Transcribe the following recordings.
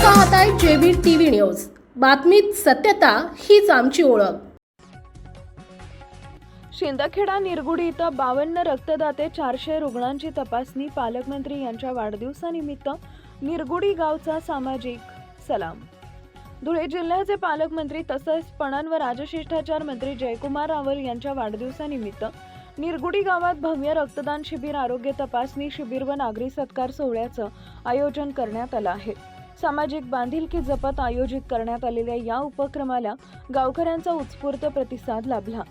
पाहताय JB TV news. बातमीत सत्यता हीच आमची ओळख। शिंदखेडा निरगुडी इथं 52 रक्तदाते 400 रुग्णांची तपासणी। पालकमंत्री यांच्या वाढदिवसानिमित्त निरगुडी गावचा सामाजिक सलाम। धुळे जिल्ह्याचे पालकमंत्री तसेच पणन व राजशिष्टाचार मंत्री जयकुमार रावल यांच्या वाढदिवसानिमित्त निरगुडी गावात भव्य रक्तदान शिबिर, आरोग्य तपासणी शिबिर व नागरी सत्कार सोहळ्याचं आयोजन करण्यात आलं आहे। सामाजिक बांधिलकी जपत आयोजित करण्यात आलेल्या या उपक्रमाला गावकऱ्यांचा उत्स्फूर्त प्रतिसाद लाभला।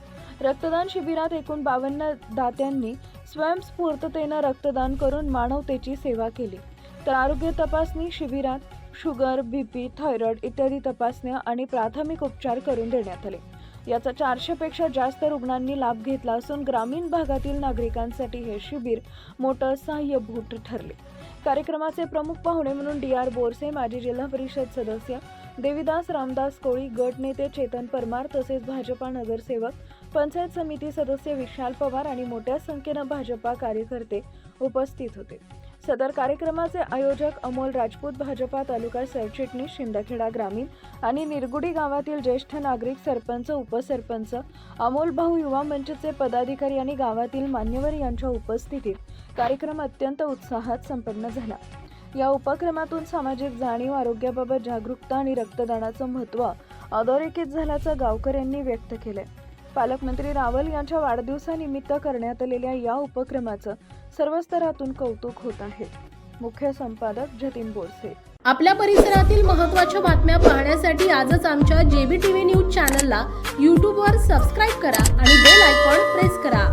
रक्तदान शिबिरात एकूण 52 दात्यांनी स्वयंस्फूर्ततेने रक्तदान करून मानवतेची सेवा केली। तर आरोग्य तपासणी शिबिरात शुगर, बीपी, थायरॉइड इत्यादी तपासण्या आणि प्राथमिक उपचार करून देण्यात आले। याचा 400 पेक्षा जास्त रुग्णांनी लाभ घेतला असून ग्रामीण भागातील नागरिकांसाठी हे शिबिर मोठं सहाय्यभूत ठरले। कार्यक्रमाचे प्रमुख पाहुणे म्हणून DR बोरसे, माजी जिल्हा परिषद सदस्य देवीदास रामदास कोळी, गट नेते चेतन परमार तसेच भाजपा नगरसेवक, पंचायत समिती सदस्य विशाल पवार आणि मोठ्या संख्येनं भाजपा कार्यकर्ते उपस्थित होते। सदर कार्यक्रमाचे आयोजक अमोल राजपूत, भाजपा तालुका सरचिटणीस शिंदखेडा ग्रामीण आणि निरगुडी गावातील ज्येष्ठ नागरिक, सरपंच, उपसरपंच, अमोल भाऊ युवा मंचचे पदाधिकारी आणि गावातील मान्यवर यांच्या उपस्थितीत कार्यक्रम अत्यंत उत्साहात संपन्न झाला। या उपक्रमातून सामाजिक जाणीव, आरोग्याबाबत जागरूकता आणि रक्तदानाचं महत्त्व अधोरेखित झाल्याचं गावकऱ्यांनी व्यक्त केलंय। पालकमंत्री रावल यांच्या वाढदिवसानिमित्त करण्यात आलेल्या या उपक्रमाचं सर्व स्तरातून कौतुक होत आहे। मुख्य संपादक जतीन बोरसे। आपल्या परिसरातील महत्त्वाच्या बातम्या पाहण्यासाठी आजच आमच्या जेबी टीव्ही न्यूज चॅनलला YouTube वर सबस्क्राइब करा आणि बेल आयकॉन प्रेस करा।